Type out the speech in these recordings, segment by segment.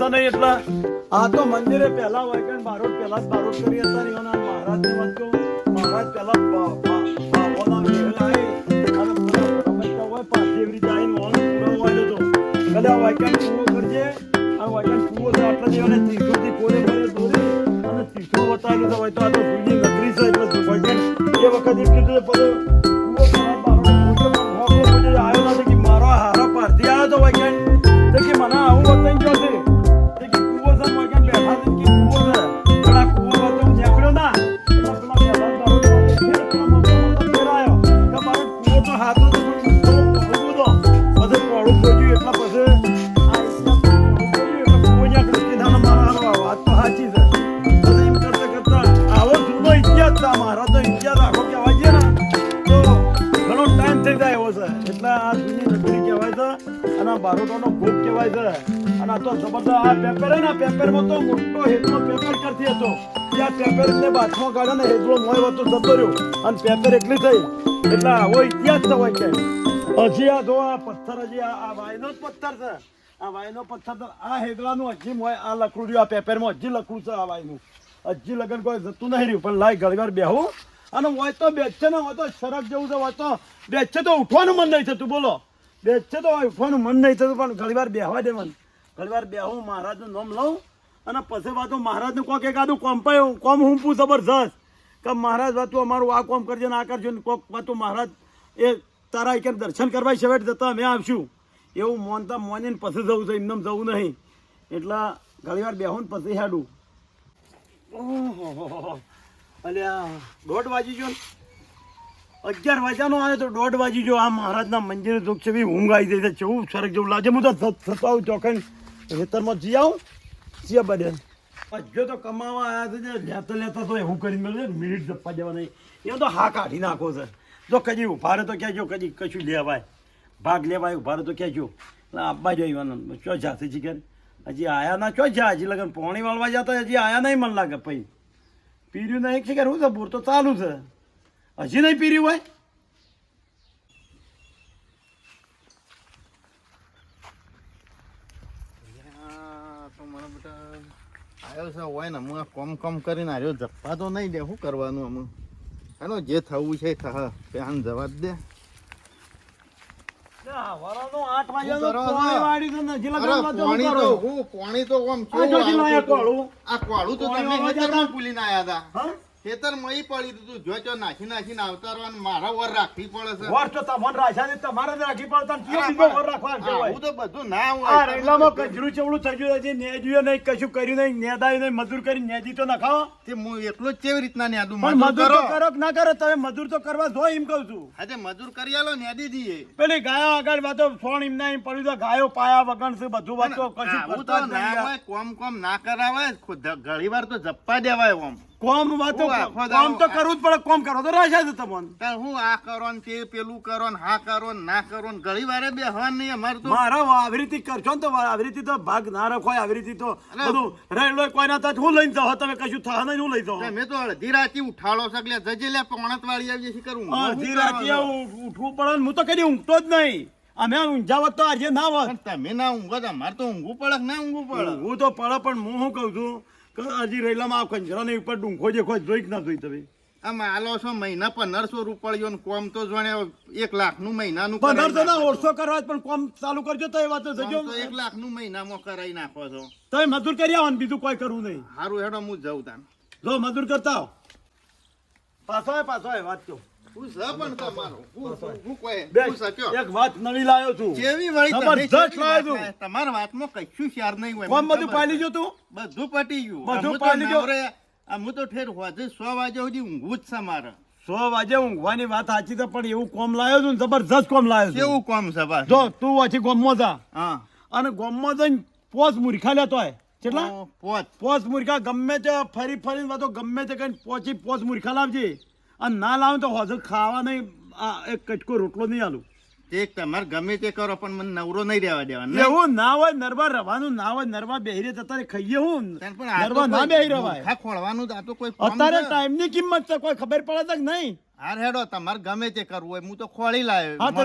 હતા નહીં એટલે આ તો મંદિરે પહેલા હોય કે બારોટ પહેલા જ બારોટ કરી હતા ને એના મહારાજને વાત કહું મહારાજ પહેલા ભાવોના મેળા અને રમતા હોય પાછી એવી રીતે આવીને ઓન પૂરો હોય તો કદાચ વાયકાન પૂરો કરજે આ વાયકાન પૂરો તો આટલા દેવાને ત્રીસોથી કોરે ભરે દોરી અને ત્રીસો બતાવેલું તો હોય તો આ તો જૂની નગરી છે એટલે વાયકાન એ વખત એમ કીધું બધું પૂરો પહેલા બારોટ આવ્યો નથી કે મારો હારો પારથી આવ્યો તો વાયકાન તો કે મને આવું વતન જો છે તો કે કૂવો છે વાયકાન બેઠા છે કે કૂવો છે પણ આ કૂવો હતો હું નીકળ્યો ના એટલે પેલા પહેલા બારોટ ફેરાયો કે મારો કૂવો તો હાથો તો પણ પોળું તો બધું પોળું ખોજ્યું એટલે પછી આ એટલે કૂવો નીકળ્યો કે ના મારા હારો વાત તો સાચી છે પછી એમ કરતા આવો જૂનો ઇતિહાસ છે મારા તો ઇતિહાસ આખો કહેવાય છે ને તો ઘણો ટાઈમ થઈ જાય એવો છે એટલે આ જૂની નગરી કહેવાય છે અને આ બારોટોનો ભોગ કહેવાય છે અને આ તો જબરદસ્ત આ પેપર હે ને પેપરમાં તો મોટો હેતનો પેપર કરતી હતો ત્યાં પેપરને બાથમાં કાઢે ને હેતલો મોય હતો જતો રહ્યો અને પેપર એકલી થઈ એટલે આવો ઇતિહાસ તો હોય કે હજી આ જો આ પથ્થર હજી આ વાયનો જ પથ્થર છે આ વાયનો પથ્થર તો આ હેદવાનું હજી મોય આ લખડું રહ્યું આ પેપરમાં હજી લખવું છે આ વાયનું હજી લગન કોઈ જતું નહીં રહ્યું પણ લાય ઘણી વાર બેહું અને હોય તો બેચે ને હોય તો શરફ જેવું છે હોય તો બેચે તો ઉઠવાનું મન નહીં થતું બોલો બેચે તો ઉઠવાનું મન નહીં થતું પણ ઘણી વાર બેહવા દે મન ઘણી વાર બેહું મહારાજનું નામ લઉં અને પછી વાતો મહારાજનું કોક એકાદું કોમ હુંપું જબરજસ્ત કે મહારાજ વાતું અમારું આ કોમ કરજો ને આ કરજો ને કોક વાતું મહારાજ એ તારા એક દર્શન કરવા શેવટ જતા અમે આવશું એવું મોનતા મોનીને પછી જવું છે એમને જવું નહીં એટલે ઘણી વાર બેહું ને પછી હેડું ઓહો અલ્યા 1:30 વાગી ગયો 11 વાગ્યાનો આવે તો 1:30 વાગી ગયો આ મહારાજના મંદિરે દુઃખ છે ઊંઘ આવી જાય છે કેવું સરક જેવું લાગે હું તો થતો આવું ચોકન ખેતરમાં જી આવું જીયા બધે જો તો કમાવા આવ્યા છે લેતા લેતા તો એવું કરી મળે મિનિટ જપ્પા દેવા નહીં એ તો હા કાઢી નાખો છે જો કદી ઉભા રહે તો કહેજો કદી કશું લેવાય ભાગ લેવાય ઉભા રહે તો કહેજો એટલે આપવા જવાનું ચો જાતે ચિકન હજી આયા ના ચો જા હજી લગન પાણી વાળવા જતા હજી આયા નહીં મને લાગે પછી પીર્યું નહીં છે કે શું છે બોર તો ચાલુ છે હજી નહીં પીર્યું હોય તો મને બેટા આવ્યો છે હોય ને હું કોમ કોમ કરીને આવ્યો જપ્પા તો નહીં દે શું કરવાનું અમે હાલો જે થવું છે થા પેન જવા દે પાણી તો આ કોળું તો તમે ખેતરમાં ભૂલીને આવ્યા હતા ખેતરમાં ઈ પડી તું જો ચો નાખી નાખીને આવતારવાનું મારા વર રાખવી પડે છે વર તો તમને રાખ્યા તમારે જ રાખવી પડે તને કયો બીજો વર રાખવા કહેવાય હું તો બધું ના હોય આ રેલામાં કજરું ચવડું થઈ ગયું છે નેજ્યું નહીં કશું કર્યું નહીં નેદાયું નહીં મજૂર કરી નેજી તો ના ખાઓ તે હું એકલો જ કેવી રીતના નેદું પણ મજૂર તો કરો કે ના કરો તમે મજૂર તો કરવા જો એમ કહું છું આજે મજૂર કરી આલો નેદી દઈએ પેલી ગાયો આગળ વાતો ફોન એમ ના એમ પડ્યું તો ગાયો પાયા વગર છે બધું વાતો કશું કરતા જ નહીં હોય કોમ ના કરાવાય ઘણી વાર તો જપ્પા દેવાય ઓમ કોમ વાતો કોમ તો કરવું જ પડે કોમ કરો તો રાખ્યા છે તમને હું આ કરો ને તે પેલું કરો ને હા કરો ને ના કરો ને ઘણી વારે બે હવા નહીં અમારે તો મારો આવી રીતે કરશો ને તો આવી રીતે તો ભાગ ના રાખો આવી રીતે તો બધું રહેલો કોઈ ના થાય હું લઈને જાઓ તમે કશું થા નહીં હું લઈ જાઉં મેં તો અડધી રાતી ઉઠાડો સગલે જજે લે પોણત વાળી આવી જશે કરું અડધી રાતી ઉઠવું પડે હું તો કદી ઊંઘતો જ નહીં અમે ઊંઝાવત તો આજે ના હોત તમે ના ઊંઘો અમારે તો ઊંઘવું પડે ના ઊંઘવું પડે હું તો પડે પણ હું શું કહું છું હજી રેલામાં આ કંજરાની ઉપર ડુંખો જે ખોજ જોઈ ના જોઈ તમે આમાં આલો છો મહિના 1500 રૂપિયો ને કોમ તો જોણે 1 લાખ નું મહિનાનું 1500 ના 800 કરવા પણ કોમ ચાલુ કરજો તો એ વાત જજો તો 1 લાખ નું મહિનામાં કરાઈ નાખો છો તમે મજૂર કરી આવો ને બીજું કોઈ કરવું નહીં સારું હેડો હું જાઉં તાન જો મજૂર કરતા આવો પાછો વાત કહો એક વાત નવી લાવ્યો છું તમારા વાતમાં કશું શેર નહીં હોય કોમ બધું પાલી જો તું બધું પટી ગયું બધું પાલી ગયો હું તો ઠેર હોજે 100 વાગે સુધી ઊંઘવું જ છે મારે 100 વાગે ઊંઘવાની વાત સાચી છે પણ એવું કોમ લાવ્યો છું જબરજસ્ત કોમ લાવ્યો છું કેવું કોમ છે બસ જો તું વાંચી ગોમમાં જા હા અને ગોમમાં જઈને પોચ મૂર્ખા લેતો હોય કેટલા પોચ મૂર્ખા ગમે તે ફરી વાતો ગમે તે કઈ પોચ મૂર્ખા લાવજે અને ના લાવું તો હોજલ ખાવા નહીં એક કટકો રોટલો નહીં આલું એક તમારે ગમે તે કરો પણ મને નવરો નહીં રહેવા દેવાનો એવું ના હોય નરવા રવાનું ના હોય નરવા બેહી અત્યારે ખાઈએ હું નરવા ના બેહી રવાય ખા ખોળવાનું આ તો કોઈ અત્યારે ટાઈમ ની કિંમત છે કોઈ ખબર પડે છે કે નહીં હાર હેડો તમારે ગમે તે કરવું હોય હું તો ખોળી લાવ્યો હા તો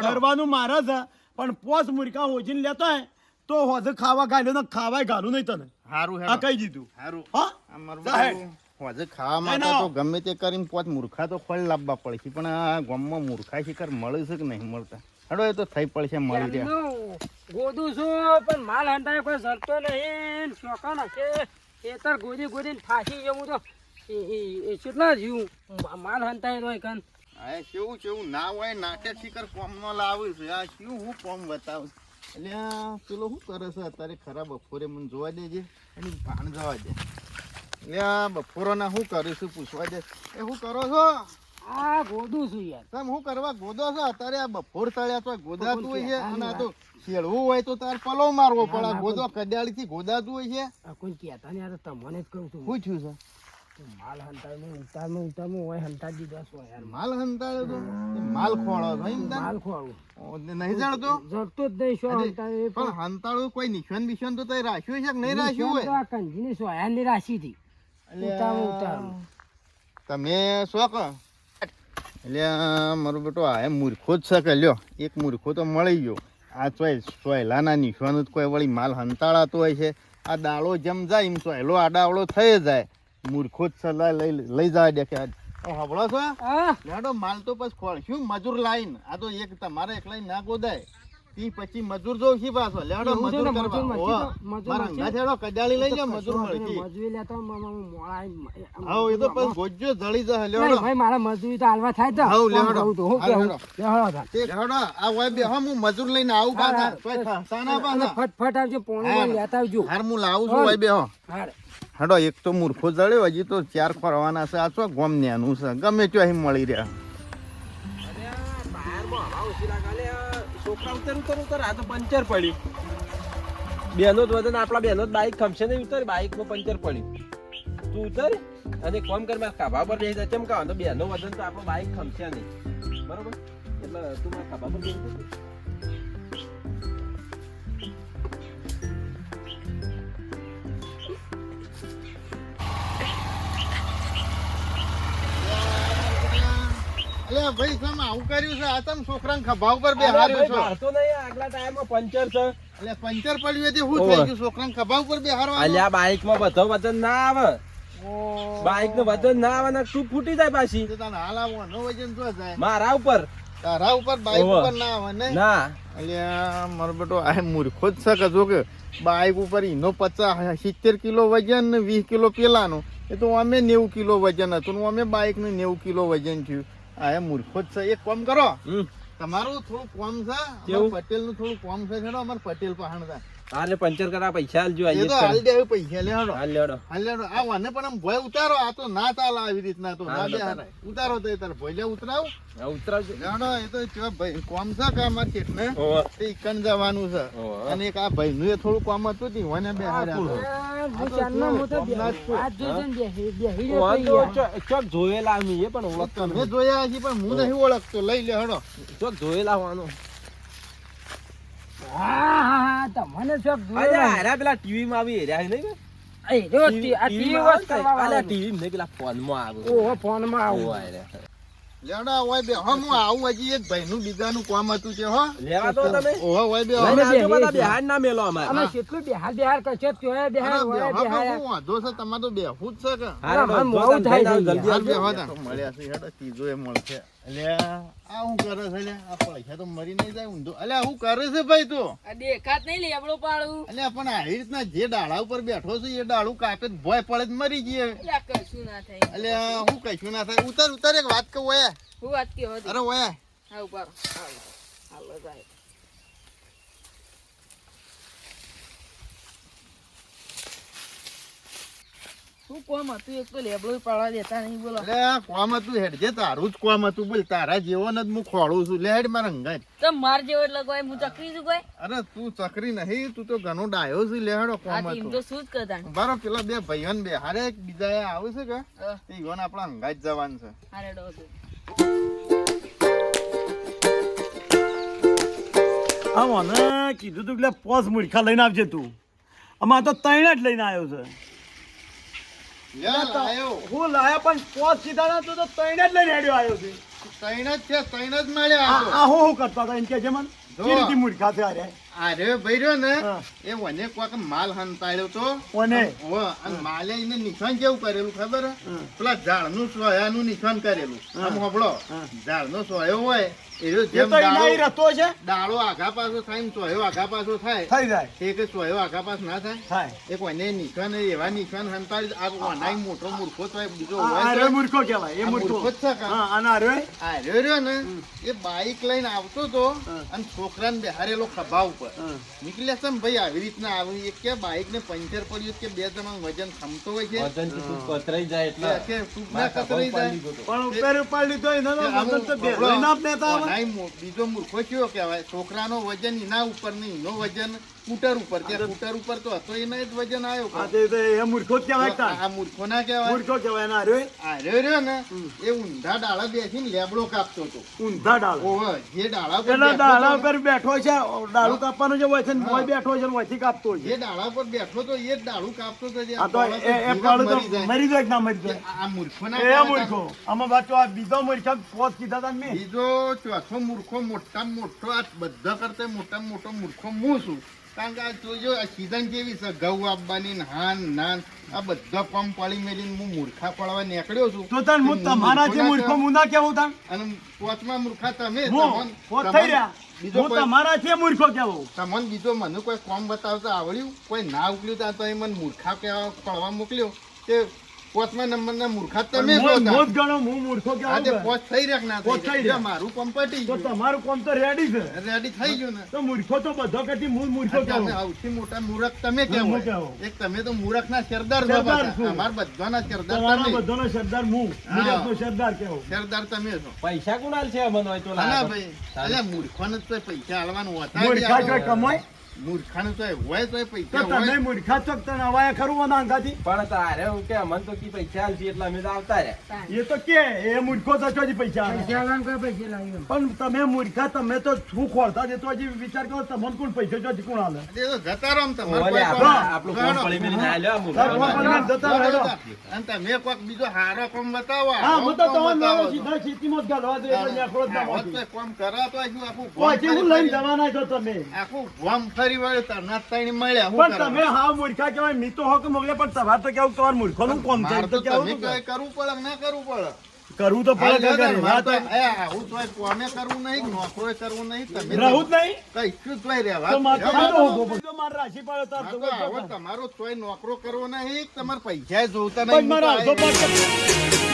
કરવાનું મારા છે પણ પોસ મૂર્ખા હોજીને લેતો હોય તો હોજે ખાવા ગાલ્યો ને ખાવાય ગાલું નહીં તને હારું આ કહી દીધું હારું હા આ મારું સાહેબ. બધું હોજે ખાવા માટે ના, ના. તો ગમે તે કરીને પોત મૂર્ખા તો ખોળ લાવવા પડશે પણ આ ગામમાં મૂર્ખા શિકાર મળે છે કે નહીં મળતા હડો એ તો થઈ પડશે મળી રહ્યા એમનું ગોદું છું પણ માલ હંતાય કોઈ સરતો નહીં શોખા નાખે ખેતર ગોદીને ફાંસી જવું તો એ કેટલા જીવું માલ હંતાય તો કન આ કેવું ના હોય નાટક શિકાર કોમ નો લાવે છે આ શું હું કોમ બતાવું એટલે આ પેલો શું કરે છે અત્યારે ખરા બપોરે મને જોવા દેજે અને ભાણ જવા દે એટલે આ બપોરોના શું કરે છે પૂછવા દે એ શું કરો છો આ ગોદું છું યાર તમે શું કરવા ગોદો છો અત્યારે આ બપોર તળ્યા તો ગોદાતું હોય છે અને આ તો શેળવું હોય તો તાર પલો મારવો પડે આ ગોદો કડાળી થી ગોદાતું હોય છે આ કોઈ કહેતા નહીં યાર તમને જ કહું છું શું થયું છે માલ હંતાય ને ઉતારમાં હોય હંતા દીધા છો યાર માલ હંતાળ્યો તો એ માલ ખોળો છો એમ તાર? માલ ખોળું ઓ, નહીં જાણતો જડતો જ નહીં શું અરે, હંતાય એ પણ હંતાળું કોઈ નિશાન બિશાન તો તઈ રાખ્યું છે કે નહીં રાખ્યું નિશાન તો હોય આ કંજીની સોયાની રાશી હતી ઉતારમાં. તમે શું કહો એટલે મારો બેટો આ એમ મૂર્ખો જ છે કે લ્યો એક મૂર્ખો તો મળી ગયો આ ચોયલાના નિશાન જ કોઈ વળી માલ હંતાળાતો હોય છે આ દાળો જેમ જાય એમ ચોયલો આડાવડો થઈ જાય મૂર્ખો જ છે લઈ જાય દે કે હબળો છો હા લેડો માલ તો પછી ખોળશું મજૂર લાઈન આ તો એક તમારે એકલા ના ગોદાય તી પછી મજૂર જોઉં છી પાછો લેડો એવું છે મજૂર ને, કરવા મજૂર ઓહો, મજૂર મારા મજૂર અંગા છેડો કજાળી લઈ લે મજૂર મળતી મજૂરી લેતા મોળા હા એ તો પછી ગોજો જળી જાય નહીં લેડો ભાઈ મારા મજૂરી તો હાલવા થાય તો હાઉ, કોણ લેવડો. કહું તો હું હાલ, કેવું? લેવડો. લેવડો થાય. તે લેડો આ હોય બે હા હું મજૂર લઈને આવું પાછા તોય સાના અને પાછા ફટફટ આવજો પોણી હા. માં લેતા આવજો હાર હું લાવું છું હોય બે હો હાર. હડો એક તો મૂર્ખો જડ્યો હજી તો ચાર ખોરવાના છે આ તો ગોમ ન્યાનું છે ગમે તે અહીં મળી રહ્યા છોકરા ઉતર આ તો પંચર પડી બેનો જ વજન આપણા બેનો જ બાઈક ખમશે નહીં ઉતર બાઈકમાં પંચર પડ્યું તું ઉતર અને કોમ કર મારા ખાભા પર બેસી જા ચમકાવ તો બેનો વજન તો આપણો બાઈક ખમશે નહીં બરોબર એટલે તું મારા ખાભા પર બેસી જા. અલે ભાઈ તમે આવું કર્યું છે આ તમે છોકરાને ખભા ઉપર અરે બેહાર્યો ભાઈ, છો મારતો નહીં આગલા ટાઈમમાં પંચર છે એટલે પંચર પડ્યું એટલે શું ઓવે. થઈ ગયું છોકરાને ખભા ઉપર બેહારવાનું અલ્યા બાઈકમાં બધો વજન ના આવે બાઈક નું વજન ના આવે ને તું ફૂટી જાય પાછી તો તને હાલ આવવાનો વજન તો જાય મારા ઉપર તારા ઉપર બાઈક ઓવે. ઉપર ના આવે ને ના અલ્યા મારો બેટો આ મૂર્ખો જ છે કે જો કે બાઈક ઉપર એનો 70 કિલો વજન ને 20 કિલો પેલાનું એ તો અમે 90 કિલો વજન હતું ને અમે બાઈક નું 90 કિલો વજન થયું આ મૂર્ખો જ છે એક કામ કરો હમ. તમારું થોડું કોમ છે કેવું? પટેલ નું થોડું કોમ છે છેડો અમારે પટેલ પહાણ છે આને પંચર કરા પૈસા આલજો એ તો હાલ દે પૈસા લેડો હાલ લેડો હાલ લેડો આ વાને પણ આમ ભોય ઉતારો આ તો ના ચાલે આવી રીતના તો ના હા, બે હારાય. ઉતારો તો એ તાર ભોય ઉતરાવ હવે ઉતરાવજો લેડો એ તો ચો ભાઈ કોમ છે કે અમારે કેટલે ઓવે. તે ઈકણ જવાનું છે ઓવે. અને એક આ ભાઈ નું એ થોડું કામ હતું તી મને બે હાર્યા આ હું ચાંદનો મોટો આ જોજો ને બેહી રહ્યો વાંધો તો યાર. ચોક જોયેલા અમે એ પણ ઓળખતો તમે નહીં. જોયા હશે પણ હું નહીં ઓળખતો લઈ લે હડો ચોક જોયેલા હોવાનું હા હા હા તમને શોખ આજે જોયો. હારા પેલા ટીવી માં આવી હેર્યા છે નહીં એ જો આ ટીવી વોચ કરવા વાળો. ટીવી નહીં પેલા ફોન માં આવે ઓહો ફોનમાં આવું. લેડો હોય બે હો હું આવું હજી એક ભાઈ નું બીજાનું કામ હતું છે હો લેવા તો તમે ઓહો હોય બે હો. લઈને આવજો બેહી બધા છે. બિહાર ના મેલો અમારે અમે કેટલું બિહાર કરશો તોય બિહાર અરે હોય બેહો કે બિહાર. હું વાંધો છે તમારે તો બેહવું જ છે કે હારે આમ તો મોડું થાય છે જલ્દી હાલ આવજો. બેહો તાણ. મળ્યા છે હેડો ત્રીજો એ મળશે એટલે આ હું કરે છે લે આ પૈસા તો મરી નહીં જાય ઊંધો અલ્યા હું કરે છે ભાઈ તું આ દેખાત નહીં લેબડો પાડું અલ્યા પણ આવી રીતના જે ડાળા ઉપર બેઠો છે એ ડાળું કાપે તો ભોય પડે તો મરી જઈએ એટલે કશું ના થાય અલ્યા હું કશું ના થાય ઉતર ઉતર એક વાત કહું ઓયા હું વાત કેવો હતી અરે ઓયા હા ઉપર હાલો સાહેબ શું કોમ હતું એક તો લેબડો પાડવા દેતા નહીં બોલો અરે કોમ હતું હેડ જે તારું જ કોમ હતું બોલ તારા જેવો ને જ હું ખોળું છું લે હેડ મારા હંગાજ તો માર જેવો એટલે કોઈ હું ચકરી છું કોઈ અરે તું ચકરી નહીં તું તો ઘણો ડાયો છે લે હેડો કોમ આ ટીમ હતું તો શું જ કરતા બારો પેલા બે ભાઈઓ ને બે હારે એક બીજા આવે છે કે હા. તે ઈવન આપણા હંગાજ જવાનું છે હારે ડોસો આ મને કીધું તું એટલે પોસ મૂર્ખા લઈને આવજે તું આમાં તો ત્રણ જ લઈને આવ્યો છે લે આયો હું લાયા પણ પોસ સીધા ના તું તો ત્રણ જ લઈને હેડ્યો આવ્યો છે ત્રણ જ છે ત્રણ જ મળ્યા આ હું કરતા હતા એમ કે છે મને જો. કે રીતે મૂર્ખા છે અરે આરે ભાઈ રહ્યો ને હા. એ વને કોક માલ હંતાડ્યો તો કોને? હો, અને માલે એને નિશાન કેવું કરેલું ખબર હે? હા. પેલા ઝાડનું સોયાનું નિશાન કરેલું હા. આમ હોભળો હા. ઝાડનો સોયો હોય એ એ જેમ તો ઈનાઈ રસ્તો છે ડાળો આઘા પાછો થાય ને સોયો આઘા પાછો થાય થઈ જાય એ કે સોયો આઘા પાછો ના થાય થાય એક વને નિશાન એવા નિશાન હંતાડી આ વનાઈ મોટો મૂર્ખો થાય બીજો આ હોય રે તો મૂર્ખો કહેવાય એ આ મૂર્ખો મૂર્ખો જ છે કાં? હા અને આ રે આ રહ્યો ને એ બાઈક લઈને આવતો તો હા. અને છોકરાને બેહારેલો ખભા ઉપર હા. નીકળ્યા છે ને ભાઈ આવી રીતના આવી એક કે બાઈક ને પંચર પડ્યું કે બે જણા વજન ખમતો હોય છે વજન થી તું કતરાઈ જાય એટલે કે ટૂંક ના કતરાઈ જાય. પણ ઉપર ઉપાડી લીધો એનો તો કે વજન તો આમ ભેગો ના આપનેતા આવે. વનાઈ બીજો મૂર્ખો કયો કહેવાય છોકરાનો વજન એના ઉપર નહીં એનો વજન સ્કૂટર ઉપર કે સ્કૂટર ઉપર તો હતો એને જ વજન આવ્યો હા તે તો એ મૂર્ખો જ કહેવાય તાન. આ મૂર્ખો ના કહેવાય મૂર્ખો કહેવાય અને આ રે આ રહ્યો ને એ ઊંધા ડાળા બેસીને લેબડો કાપતો હતો ઊંધા ડાળ ઓવે, જે ડાળા ઉપર પેલા બેઠો ડાળા હતો ને, ઉપર બેઠો છે ડાળું કાપવાનું જે હોય છે ને હા. મોય બેઠો છે ને મોયથી કાપતો હોય જે છે ડાળા પર બેઠો તો એ જ ડાળું કાપતો હતો જે આ તો ડાળા પર એ જીવત પાડું તો મરી જાય. મરી જાય કે ના મરી કે જાય આ મૂર્ખો ના એ કહેવાય મૂર્ખો આમાં પાછો આ બીજો મૂર્ખો પોત કીધા તા ને મેં. બીજો ચોથો મૂર્ખો મોટામાં મોટો આ બધા કરતા મોટામાં મોટો મૂર્ખો હું છું કારણ કે આ જોજો આ સીઝન કેવી છે ઘઉં આપવાની ને હાન નાન આ બધા પંપ પાડી મેલીને હું મૂર્ખા પડવા નીકળ્યો છું તો તાન હું તમારા જે મૂર્ખો હું ના કેવું તાન અને પોચમાં મૂર્ખા તમે હું પોત થઈ રહ્યા બીજો હું કોઈ તમારા જે મૂર્ખો કેવું તમને બીજો મને કોઈ કોમ બતાવતા આવડ્યું કોઈ ના ઉકલ્યું તો એ મને મૂર્ખા કહેવા પડવા મોકલ્યો તે પોચમાં નંબરના મૂર્ખા તમે છો હું તાન. જ ગણો હું મૂર્ખો આ કેવું તે કે? પોચ થઈ રહ્યા કે ના પોચ થઈ થઈ રહ્યા રહ્યા. મારું પંપ પટી તો ગયું તમારું કામ તો રેડી છે રેડી થઈ ગયું ને તો મૂર્ખો તો બધો કરતી હું મૂર્ખો તમે કેવું સૌથી મોટા મૂરખ તમે હું કેવો કેવો? એક તમે તો મૂરખના સરદાર છો સરદાર પાછા. છું. અમાર બધાના સરદાર તમારા તમે બધાનો સરદાર હું હા. મૂર્ખનો સરદાર કેવો સરદાર તમે છો પૈસા કોણ છે અમન હોય તો ના લાગે. ભાઈ અલ્યા મૂર્ખાને તો પૈસા આલવાનું હોતા જ મૂર્ખા યાર. કોઈ કમાય મૂર્ખાને તો હોય તો તો પૈસા તમે હોય મૂર્ખા છો તને હવાયા ખરું આના અંગાથી પણ તારે હું કે અમન તો કી પૈસા આલશે એટલે અમે તો આવતા રહ્યા. એ તો કે એ મૂર્ખો તો ચોથી પૈસા આવે. પણ તમે મૂર્ખા તમે તો શું ખોરતા દેતો હજી વિચાર કરો તમને કોણ પૈસા ચોથી કોણ આલે તે તો જતા રહો ને તમારે ઓલે કોઈ આપણે કામ. આપણું ફોન પડી મેલીને આલ્યો આ તાર ફોન મૂર્ખો. પડી જતા રહેલો. અને તમે કોઈક બીજો હારો કોમ બતાવો હા હારો હું તો કોમ તમારે બતાવો મારો સીધા ખેતીમાં જ ગાલવા દે એટલે નેકળો જ ના આવો માંથી. તો કોમ કરો તો હજુ આખું કોઈ હું લઈને ફરી- જવાના છો તમે આખું ગોમ ફરી વળ્યું તરનાથ તઈને મળ્યા શું પણ કરવાનું? તમે હા મૂર્ખા કહેવાય મી તો હક મોકલે પણ તમારે તો કેવું તમારે મૂર્ખોનું કોમ છે મારે તો તો કેવું તમે તું કઈ કરવું પડે કે ના કરવું પડે કરવું તો પડે કે કરે. મારે ના તો તો આવું તો કોમે કરવું નહીં નોકરોય કરવું નહીં તમે રહું જ નહીં કઈ શું તોય રહેવા તો મારે રહેવા તો દો. તો મારે રાશિ પાડો તાર હા તો તો આવો તમારો તોય નોકરો કરવો નહીં તમારે પૈસા જોતા પણ નહીં મારા હું તો અડધો આઈ- પાક